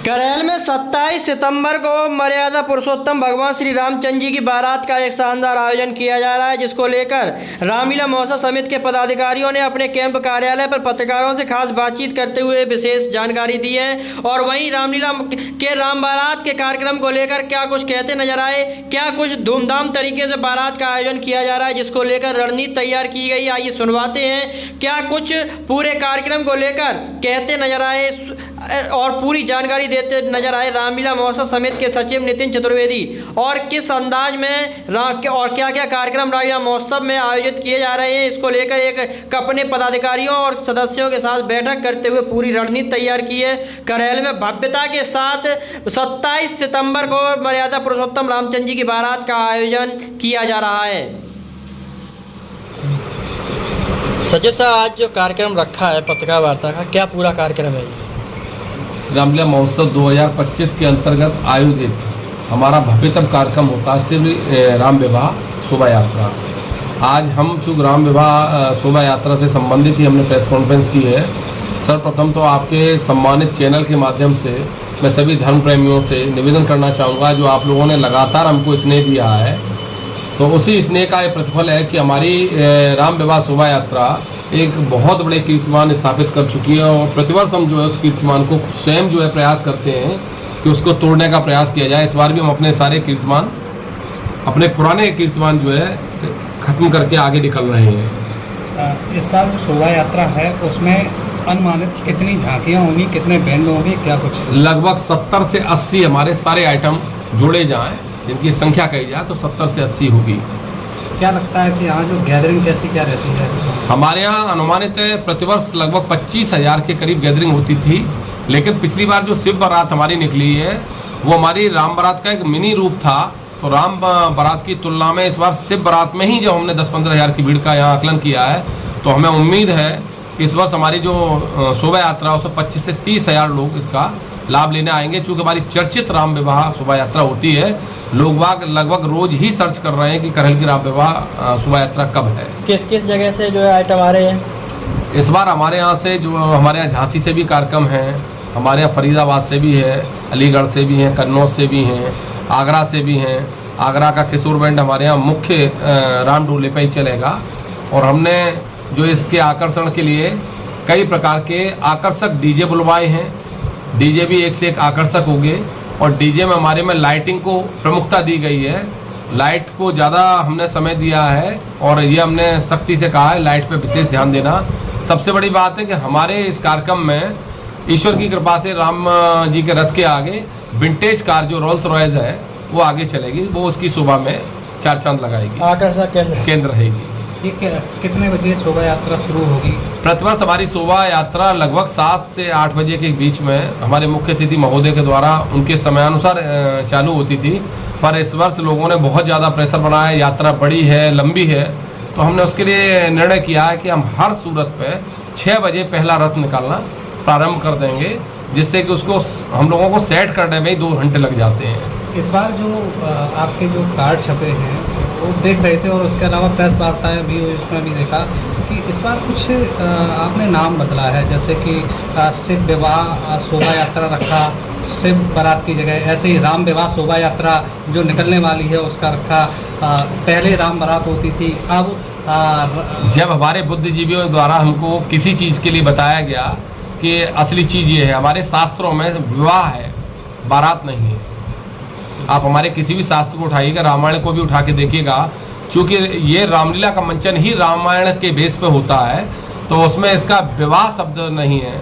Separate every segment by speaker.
Speaker 1: करेल में 27 सितंबर को मर्यादा पुरुषोत्तम भगवान श्री रामचंद्र जी की बारात का एक शानदार आयोजन किया जा रहा है, जिसको लेकर रामलीला महोत्सव समिति के पदाधिकारियों ने अपने कैंप कार्यालय पर पत्रकारों से खास बातचीत करते हुए विशेष जानकारी दी है। और वहीं रामलीला के राम बारात के कार्यक्रम को लेकर क्या कुछ कहते नजर आए, क्या कुछ धूमधाम तरीके से बारात का आयोजन किया जा रहा है, जिसको लेकर रणनीति तैयार की गई। आइए सुनवाते हैं क्या कुछ पूरे कार्यक्रम को लेकर कहते नजर आए और पूरी जानकारी देते नजर आए रामलीला महोत्सव समिति के सचिव नितिन चतुर्वेदी, और किस अंदाज में और क्या क्या कार्यक्रम रामलीला महोत्सव में आयोजित किए जा रहे हैं। इसको लेकर एक अपने पदाधिकारियों और सदस्यों के साथ बैठक करते हुए पूरी रणनीति तैयार की है। करेल में भव्यता के साथ 27 सितंबर को मर्यादा पुरुषोत्तम रामचंद्र जी की बारात का आयोजन किया जा रहा है। सचिव साहब, आज जो कार्यक्रम रखा है पत्रकार वार्ता का, क्या पूरा कार्यक्रम है?
Speaker 2: रामलीला महोत्सव 2025 के अंतर्गत आयोजित हमारा भव्यतम कार्यक्रम होता है श्री राम विवाह शोभा यात्रा। आज हम चूँकि राम विवाह शोभा यात्रा से संबंधित ही हमने प्रेस कॉन्फ्रेंस की है। सर्वप्रथम तो आपके सम्मानित चैनल के माध्यम से मैं सभी धर्म प्रेमियों से निवेदन करना चाहूँगा, जो आप लोगों ने लगातार हमको स्नेह दिया है, तो उसी स्नेह का एक प्रतिफल है कि हमारी राम विवाह शोभा यात्रा एक बहुत बड़े कीर्तिमान स्थापित कर चुकी है। और प्रतिवर्ष हम जो है उस कीर्तिमान को स्वयं जो है प्रयास करते हैं कि उसको तोड़ने का प्रयास किया जाए। इस बार भी हम अपने सारे कीर्तिमान, अपने पुराने कीर्तिमान जो है खत्म करके आगे निकल रहे हैं।
Speaker 3: इस बार जो शोभा यात्रा है उसमें अनुमानित कितनी झांकियाँ होंगी, कितने बैंड होंगे, क्या कुछ?
Speaker 2: लगभग 70 से 80 हमारे सारे आइटम जोड़े जाएँ, जिनकी संख्या कही जाए तो 70 से 80 होगी।
Speaker 3: क्या लगता है कि यहाँ जो गैदरिंग कैसी क्या रहती है?
Speaker 2: हमारे यहाँ अनुमानित प्रतिवर्ष लगभग 25,000 के करीब गैदरिंग होती थी, लेकिन पिछली बार जो शिव बारात हमारी निकली है वो हमारी राम बारात का एक मिनी रूप था। तो राम बारात की तुलना में इस बार शिव बारात में ही जब हमने 10-15 हज़ार की भीड़ का यहाँ आकलन किया है, तो हमें उम्मीद है कि इस वर्ष हमारी जो शोभा यात्रा उसमें 25 से 30 हज़ार लोग इसका लाभ लेने आएंगे। चूँकि हमारी चर्चित राम विवाह शोभा यात्रा होती है, लोग लगभग रोज ही सर्च कर रहे हैं कि करेल की राम विवाह शोभा यात्रा कब है।
Speaker 1: किस किस जगह से जो है आइटम आ रहे हैं?
Speaker 2: इस बार हमारे यहाँ से जो हमारे यहाँ झांसी से भी कार्यक्रम हैं, हमारे यहाँ फरीदाबाद से भी है, अलीगढ़ से भी हैं, कन्नौज से भी हैं, आगरा से भी हैं। आगरा का किशोर बैंड हमारे यहाँ मुख्य राम डोले पे ही चलेगा। और हमने जो इसके आकर्षण के लिए कई प्रकार के आकर्षक डीजे बुलवाए हैं। डीजे भी एक से एक आकर्षक होंगे, और डीजे में हमारे में लाइटिंग को प्रमुखता दी गई है। लाइट को ज़्यादा हमने समय दिया है, और ये हमने सख्ती से कहा है लाइट पे विशेष ध्यान देना। सबसे बड़ी बात है कि हमारे इस कार्यक्रम में ईश्वर की कृपा से राम जी के रथ के आगे विंटेज कार जो रोल्स रॉयस है वो आगे चलेगी, वो उसकी शोभा में 4 चांद लगाएगी,
Speaker 1: आकर्षक केंद्र
Speaker 2: रहेगी।
Speaker 3: ये कितने बजे शोभा यात्रा शुरू होगी?
Speaker 2: प्रतिवर्ष हमारी शोभा यात्रा लगभग 7 से 8 बजे के बीच में हमारे मुख्य अतिथि महोदय के द्वारा उनके समयानुसार चालू होती थी। पर इस वर्ष लोगों ने बहुत ज़्यादा प्रेशर बनाया, यात्रा बड़ी है, लंबी है, तो हमने उसके लिए निर्णय किया है कि हम हर सूरत पे 6 बजे पहला रथ निकालना प्रारंभ कर देंगे, जिससे कि उसको हम लोगों को सेट करने में ही 2 घंटे लग जाते हैं।
Speaker 3: इस बार जो आपके जो कार्ड छपे हैं वो देख रहे थे, और उसके अलावा प्रेस वार्ताएं भी हुई, उसमें भी देखा कि इस बार कुछ आपने नाम बदला है, जैसे कि शिव विवाह शोभा यात्रा रखा शिव बारात की जगह, ऐसे ही राम विवाह शोभा यात्रा जो निकलने वाली है उसका रखा। पहले राम बारात होती थी, अब
Speaker 2: जब हमारे बुद्धिजीवियों द्वारा हमको किसी चीज़ के लिए बताया गया कि असली चीज़ ये है, हमारे शास्त्रों में विवाह है, बारात नहीं है। आप हमारे किसी भी शास्त्र को उठाइएगा, रामायण को भी उठा के देखिएगा, क्योंकि ये रामलीला का मंचन ही रामायण के बेस पे होता है, तो उसमें इसका विवाह शब्द नहीं है,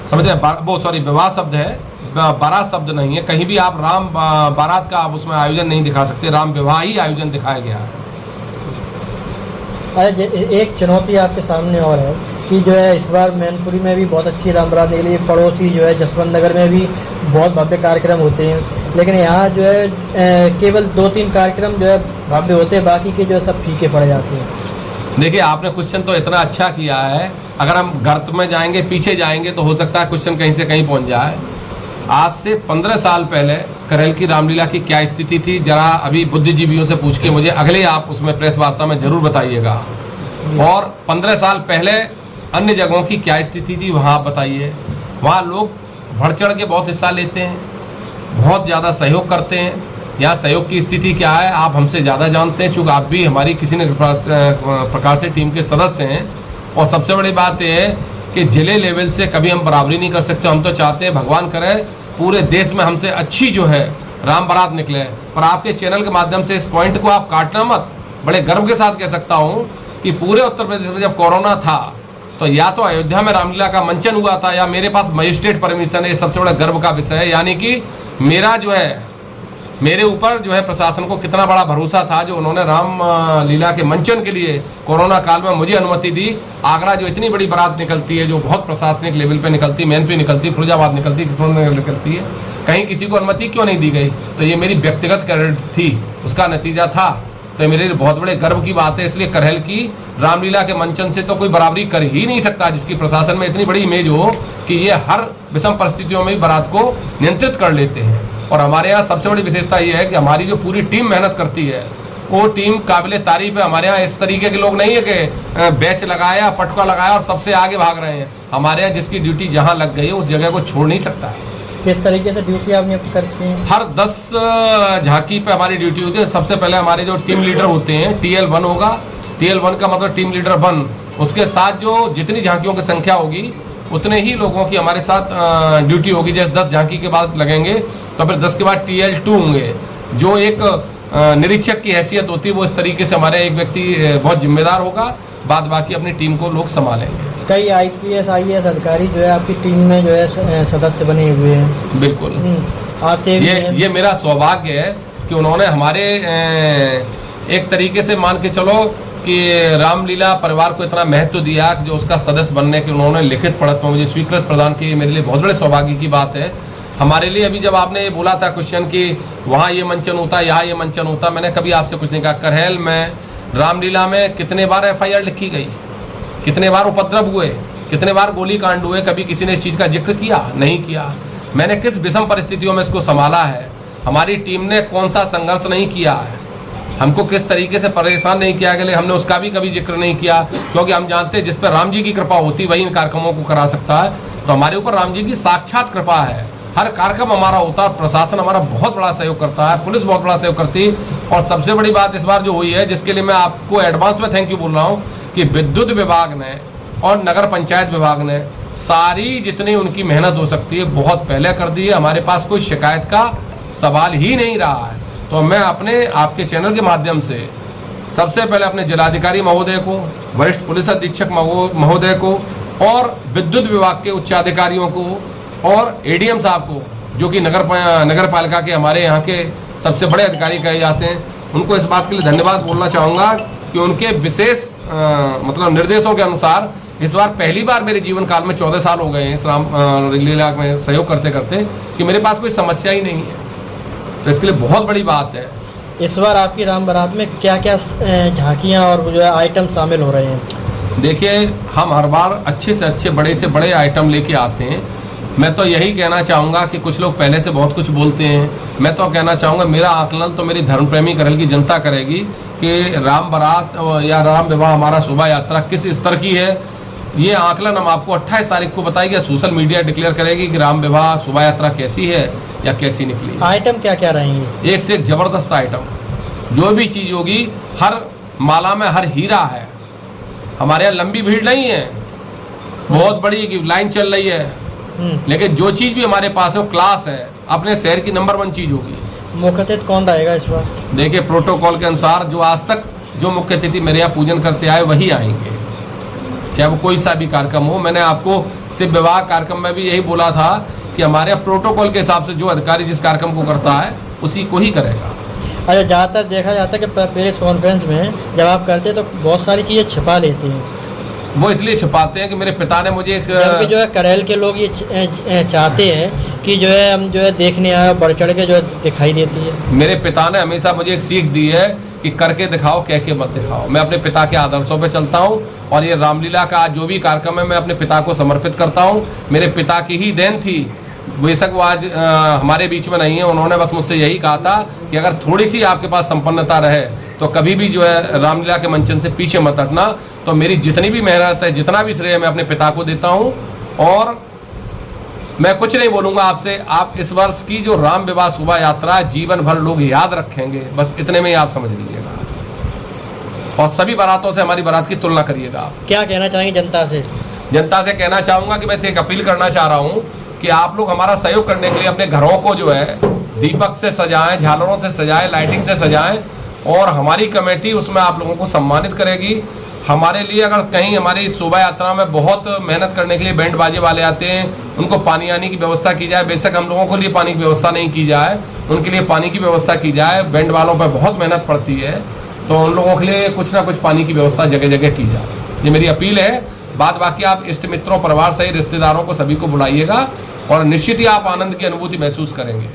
Speaker 2: समझे? वो सॉरी, विवाह शब्द है, बारात शब्द नहीं है। कहीं भी आप राम बारात का आप उसमें आयोजन नहीं दिखा सकते, राम विवाह ही आयोजन दिखाया गया है।
Speaker 1: एक चुनौती आपके सामने और है कि जो है इस बार मैनपुरी में भी बहुत अच्छी राम बारात निकली, पड़ोसी जो है जसवंत नगर में भी बहुत भव्य कार्यक्रम होते हैं, लेकिन यहाँ जो है केवल 2-3 कार्यक्रम जो है भव्य होते हैं, बाकी के जो है सब फीके पड़ जाते हैं।
Speaker 2: देखिए, आपने क्वेश्चन तो इतना अच्छा किया है, अगर हम गर्त में जाएंगे, पीछे जाएंगे, तो हो सकता है क्वेश्चन कहीं से कहीं पहुँच जाए। आज से 15 साल पहले करेल की रामलीला की क्या स्थिति थी, जरा अभी बुद्धिजीवियों से पूछ के मुझे अगले आप उसमें प्रेस वार्ता में जरूर बताइएगा। और 15 साल पहले अन्य जगहों की क्या स्थिति थी, वहाँ आप बताइए। वहाँ लोग बढ़ चढ़ के बहुत हिस्सा लेते हैं, बहुत ज़्यादा सहयोग करते हैं। यहाँ सहयोग की स्थिति क्या है आप हमसे ज़्यादा जानते हैं, चूँकि आप भी हमारी किसी न प्रकार से टीम के सदस्य हैं। और सबसे बड़ी बात यह है कि जिले लेवल से कभी हम बराबरी नहीं कर सकते। हम तो चाहते हैं भगवान करे पूरे देश में हमसे अच्छी जो है राम बारात निकले। पर आपके चैनल के माध्यम से इस पॉइंट को आप काटना मत। बड़े गर्व के साथ कह सकता हूँ कि पूरे उत्तर प्रदेश में जब कोरोना था तो या तो अयोध्या में रामलीला का मंचन हुआ था या मेरे पास मजिस्ट्रेट परमिशन है। ये सबसे बड़ा गर्व का विषय है। यानी कि मेरा जो है मेरे ऊपर जो है प्रशासन को कितना बड़ा भरोसा था जो उन्होंने राम लीला के मंचन के लिए कोरोना काल में मुझे अनुमति दी। आगरा जो इतनी बड़ी बारात निकलती है, जो बहुत प्रशासनिक लेवल पे निकलती, मैन पे निकलती, फिरोजाबाद निकलती, किस्मत निकलती है, कहीं किसी को अनुमति क्यों नहीं दी गई? तो ये मेरी व्यक्तिगत क्रेडिट थी, उसका नतीजा था। तो मेरे लिए बहुत बड़े गर्व की बात है। इसलिए करहल की रामलीला के मंचन से तो कोई बराबरी कर ही नहीं सकता, जिसकी प्रशासन में इतनी बड़ी इमेज हो कि ये हर विषम परिस्थितियों में बारात को नियंत्रित कर लेते हैं। और हमारे यहाँ सबसे बड़ी विशेषता ये है कि हमारी जो पूरी टीम मेहनत करती है वो टीम काबिले तारीफ है। हमारे यहाँ इस तरीके के लोग नहीं है कि बैच लगाया, पटका लगाया और सबसे आगे भाग रहे हैं। हमारे यहाँ जिसकी ड्यूटी जहाँ लग गई है उस जगह को छोड़ नहीं सकता है।
Speaker 1: किस तरीके से ड्यूटी आप नियुक्त करते हैं?
Speaker 2: हर 10 झांकी पे हमारी ड्यूटी होती है। सबसे पहले हमारे जो टीम लीडर होते हैं, TL1 होगा, TL1 का मतलब टीम लीडर 1, उसके साथ जो जितनी झांकियों की संख्या होगी उतने ही लोगों की हमारे साथ ड्यूटी होगी। जैसे 10 झांकी के बाद लगेंगे तो फिर 10 के बाद TL2 होंगे, जो एक निरीक्षक की हैसियत होती है। वो इस तरीके से हमारे एक व्यक्ति बहुत जिम्मेदार होगा, बाद बाकी अपनी टीम को लोग संभालेंगे।
Speaker 1: कई IPS IAS अधिकारी जो है आपकी टीम में जो है सदस्य बने हुए हैं।
Speaker 2: बिल्कुल,
Speaker 1: आप
Speaker 2: ये मेरा सौभाग्य है कि उन्होंने हमारे एक तरीके से मान के चलो कि रामलीला परिवार को इतना महत्व दिया कि जो उसका सदस्य बनने के उन्होंने लिखित पढ़त में मुझे स्वीकृत प्रदान की। मेरे लिए बहुत बड़े सौभाग्य की बात है। हमारे लिए अभी जब आपने ये बोला था क्वेश्चन कि वहाँ ये मंचन होता, यहाँ ये मंचन होता, मैंने कभी आपसे कुछ नहीं कहा। करहल में रामलीला में कितने बार FIR लिखी गई, कितने बार उपद्रव हुए, कितने बार गोली कांड हुए, कभी किसी ने इस चीज़ का जिक्र किया? नहीं किया। मैंने किस विषम परिस्थितियों में इसको संभाला है, हमारी टीम ने कौन सा संघर्ष नहीं किया है, हमको किस तरीके से परेशान नहीं किया गया, हमने उसका भी कभी जिक्र नहीं किया। क्योंकि हम जानते हैं जिस पर राम जी की कृपा होती वही इन कार्यक्रमों को करा सकता है। तो हमारे ऊपर राम जी की साक्षात कृपा है। हर कार्यक्रम हमारा होता है, प्रशासन हमारा बहुत बड़ा सहयोग करता है, पुलिस बहुत बड़ा सहयोग करती है। और सबसे बड़ी बात इस बार जो हुई है, जिसके लिए मैं आपको एडवांस में थैंक यू बोल रहा हूँ, कि विद्युत विभाग ने और नगर पंचायत विभाग ने सारी जितनी उनकी मेहनत हो सकती है बहुत पहले कर दी है। हमारे पास कोई शिकायत का सवाल ही नहीं रहा है। तो मैं अपने आपके चैनल के माध्यम से सबसे पहले अपने जिलाधिकारी महोदय को, वरिष्ठ पुलिस अधीक्षक महोदय को और विद्युत विभाग के उच्चाधिकारियों को और ADM साहब को, जो कि नगर पालिका के हमारे यहाँ के सबसे बड़े अधिकारी कहे जाते हैं, उनको इस बात के लिए धन्यवाद बोलना चाहूँगा कि उनके विशेष मतलब निर्देशों के अनुसार इस बार पहली बार मेरे जीवन काल में 14 साल हो गए हैं इस रामलीला में सहयोग करते करते कि मेरे पास कोई समस्या ही नहीं है। तो इसके लिए बहुत बड़ी बात है।
Speaker 1: इस बार आपकी राम बारात में क्या क्या झांकियाँ और जो है आइटम शामिल हो रहे हैं?
Speaker 2: देखिए, हम हर बार अच्छे से अच्छे, बड़े से बड़े आइटम लेके आते हैं। मैं तो यही कहना चाहूँगा कि कुछ लोग पहले से बहुत कुछ बोलते हैं, मैं तो कहना चाहूँगा मेरा आकलन तो मेरी धर्मप्रेमी करहल की जनता करेगी कि राम बारात या राम विवाह हमारा शोभा यात्रा किस स्तर की है। ये आकलन हम आपको 28 तारीख को बताएंगे। सोशल मीडिया डिक्लेयर करेगी कि राम विवाह शोभा यात्रा कैसी है या कैसी निकली।
Speaker 1: आइटम क्या क्या रहेंगे?
Speaker 2: एक से एक जबरदस्त आइटम, जो भी चीज़ होगी, हर माला में हर हीरा है। हमारे यहाँ लंबी भीड़ नहीं है, बहुत बड़ी लाइन चल रही है, लेकिन जो चीज़ भी हमारे पास है वो क्लास है, अपने शहर की नंबर 1 चीज़ होगी।
Speaker 1: मुख्य अतिथि कौन रहेगा इस बार?
Speaker 2: देखिए, प्रोटोकॉल के अनुसार जो आज तक जो मुख्य अतिथि मेरे यहाँ पूजन करते आए वही आएंगे, चाहे वो कोई सा भी कार्यक्रम हो। मैंने आपको शिव विवाह कार्यक्रम में भी यही बोला था कि हमारे यहाँ प्रोटोकॉल के हिसाब से जो अधिकारी जिस कार्यक्रम को करता है उसी को ही करेगा।
Speaker 1: अच्छा, ज़्यादातर देखा जाता है कि प्रेस कॉन्फ्रेंस में जब आप करते हैं तो बहुत सारी चीज़ें छिपा लेते हैं।
Speaker 2: वो इसलिए छिपाते हैं कि मेरे पिता ने मुझे एक
Speaker 1: जो है करहल के लोग ये चाहते हैं कि जो है हम जो है देखने आए, बढ़ चढ़ के जो दिखाई देती है।
Speaker 2: मेरे पिता ने हमेशा मुझे एक सीख दी है कि करके दिखाओ, कह के मत दिखाओ। मैं अपने पिता के आदर्शों पे चलता हूँ और ये रामलीला का जो भी कार्यक्रम है मैं अपने पिता को समर्पित करता हूँ। मेरे पिता की ही देन थी, बेशक वो आज हमारे बीच में नहीं है। उन्होंने बस मुझसे यही कहा था कि अगर थोड़ी सी आपके पास संपन्नता रहे तो कभी भी जो है रामलीला के मंचन से पीछे मत हटना। तो मेरी जितनी भी मेहनत है, जितना भी श्रेय मैं अपने पिता को देता हूँ। और मैं कुछ नहीं बोलूंगा आपसे। आप इस वर्ष की जो राम विवाह शोभा यात्रा जीवन भर लोग याद रखेंगे, बस इतने में ही आप समझ लीजिएगा। और सभी बारातों से हमारी बारात की तुलना करिएगा आप।
Speaker 1: क्या कहना चाहेंगे जनता से?
Speaker 2: जनता से कहना चाहूंगा कि मैं एक अपील करना चाह रहा हूं कि आप लोग हमारा सहयोग करने के लिए अपने घरों को जो है दीपक से सजाएं, झालरों से सजाएं, लाइटिंग से सजाएं, और हमारी कमेटी उसमें आप लोगों को सम्मानित करेगी। हमारे लिए अगर कहीं हमारी शोभा यात्रा में बहुत मेहनत करने के लिए बैंड बाजे वाले आते हैं, उनको पानी आने की व्यवस्था की जाए। बेशक हम लोगों के लिए पानी की व्यवस्था नहीं की जाए, उनके लिए पानी की व्यवस्था की जाए। बैंड वालों पर बहुत मेहनत पड़ती है, तो उन लोगों के लिए कुछ ना कुछ पानी की व्यवस्था जगह जगह की जाए। ये मेरी अपील है। बाद बाकी आप इष्ट मित्रों, परिवार सहित रिश्तेदारों को सभी को बुलाइएगा और निश्चित ही आप आनंद की अनुभूति महसूस करेंगे।